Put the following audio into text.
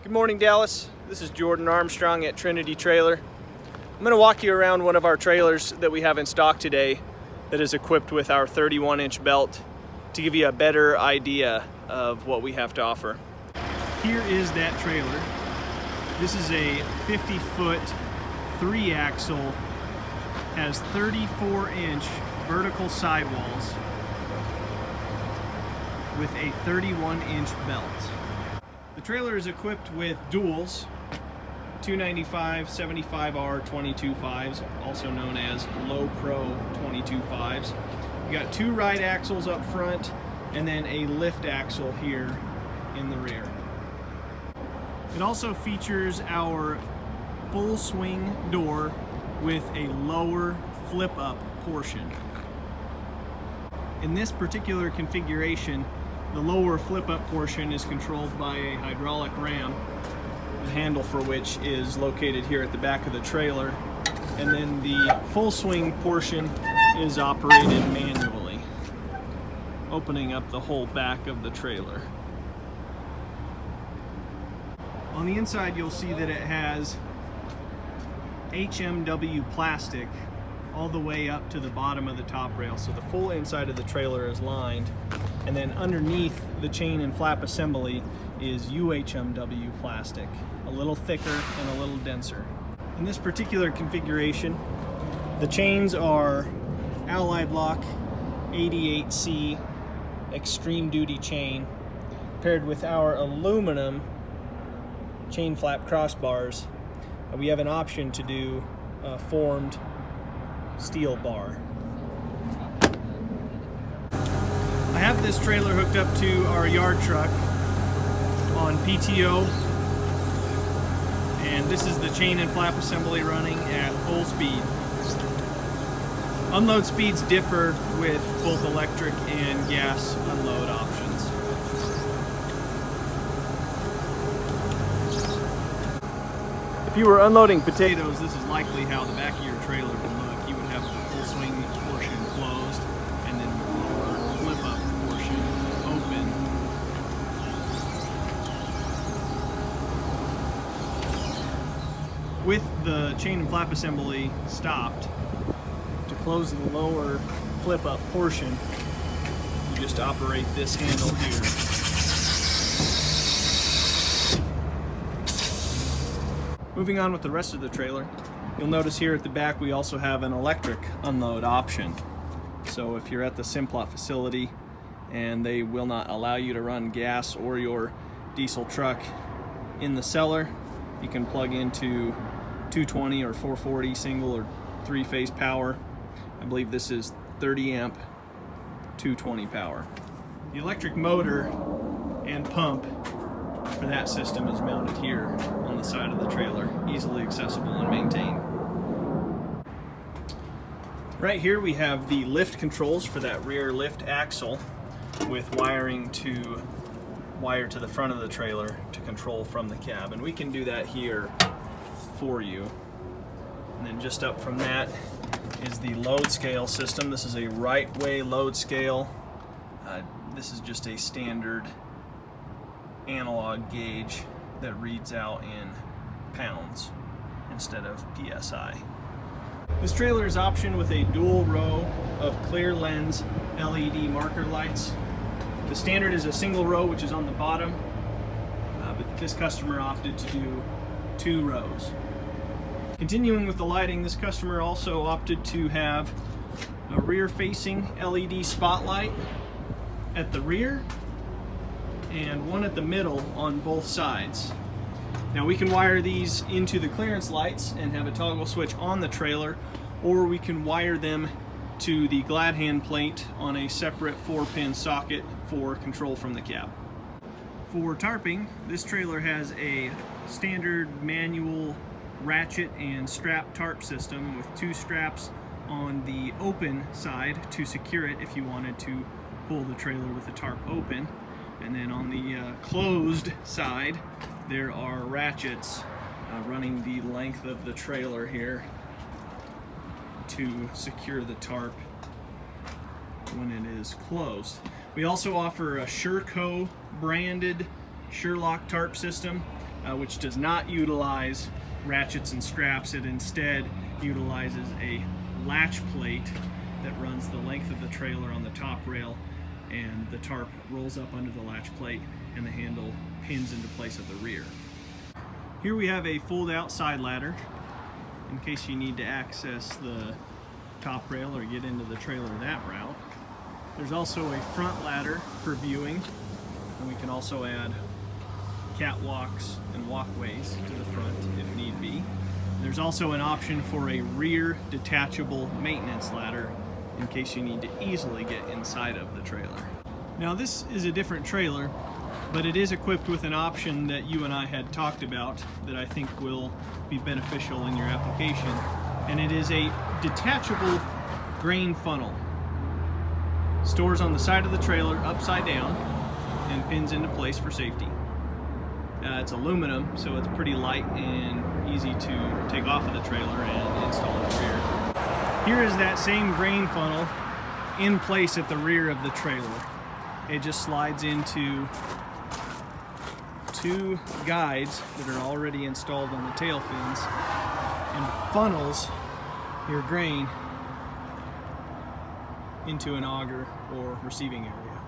Good morning, Dallas. This is Jordan Armstrong at Trinity Trailer. I'm going to walk you around one of our trailers that we have in stock today that is equipped with our 31-inch belt to give you a better idea of what we have to offer. Here is that trailer. This is a 50-foot 3-axle, has 34-inch vertical sidewalls with a 31-inch belt. The trailer is equipped with duals, 295 75R 22.5s, also known as Low Pro 22.5s. You got 2 ride axles up front and then a lift axle here in the rear. It also features our full swing door with a lower flip up portion. In this particular configuration, the lower flip-up portion is controlled by a hydraulic ram, the handle for which is located here at the back of the trailer, and then the full swing portion is operated manually, opening up the whole back of the trailer. On the inside, you'll see that it has HMW plastic all the way up to the bottom of the top rail, so the full inside of the trailer is lined, and then underneath the chain and flap assembly is UHMW plastic, a little thicker and a little denser. In this particular configuration, the chains are Allied Lock 88C extreme duty chain paired with our aluminum chain flap crossbars. We have an option to do formed steel bar. I have this trailer hooked up to our yard truck on PTO, and this is the chain and flap assembly running at full speed. Unload speeds differ with both electric and gas unload options. If you were unloading potatoes, this is likely how the back of your trailer would look. You would have the full swing portion closed and then the lower flip up portion open. With the chain and flap assembly stopped, to close the lower flip up portion, you just operate this handle here. Moving on with the rest of the trailer, you'll notice here at the back we also have an electric unload option. So if you're at the Simplot facility and they will not allow you to run gas or your diesel truck in the cellar, you can plug into 220 or 440 single or 3-phase power. I believe this is 30 amp 220 power. The electric motor and pump for that system is mounted here on the side of the trailer, easily accessible and maintained. Right here we have the lift controls for that rear lift axle with wiring to wire to the front of the trailer to control from the cab, and we can do that here for you. And then just up from that is the load scale system. This is a right-way load scale. This is just a standard analog gauge that reads out in pounds instead of PSI. This trailer is optioned with a dual row of clear lens LED marker lights. The standard is a single row, which is on the bottom, but this customer opted to do 2 rows. Continuing with the lighting, this customer also opted to have a rear-facing LED spotlight at the rear and one at the middle on both sides. Now we can wire these into the clearance lights and have a toggle switch on the trailer, or we can wire them to the glad hand plate on a separate 4-pin socket for control from the cab. For tarping, this trailer has a standard manual ratchet and strap tarp system with 2 straps on the open side to secure it if you wanted to pull the trailer with the tarp open. And then on the closed side, there are ratchets running the length of the trailer here to secure the tarp when it is closed. We also offer a Sureco branded Sherlock tarp system which does not utilize ratchets and straps. It instead utilizes a latch plate that runs the length of the trailer on the top rail, and the tarp rolls up under the latch plate and the handle pins into place at the rear. Here we have a fold-out side ladder in case you need to access the top rail or get into the trailer that route. There's also a front ladder for viewing, and we can also add catwalks and walkways to the front if need be. There's also an option for a rear detachable maintenance ladder in case you need to easily get inside of the trailer. Now this is a different trailer, but it is equipped with an option that you and I had talked about that I think will be beneficial in your application, and it is a detachable grain funnel. Stores on the side of the trailer upside down and pins into place for safety. It's aluminum, so it's pretty light and easy to take off of the trailer and install at the rear. Here is that same grain funnel in place at the rear of the trailer. It just slides into two guides that are already installed on the tail fins and funnels your grain into an auger or receiving area.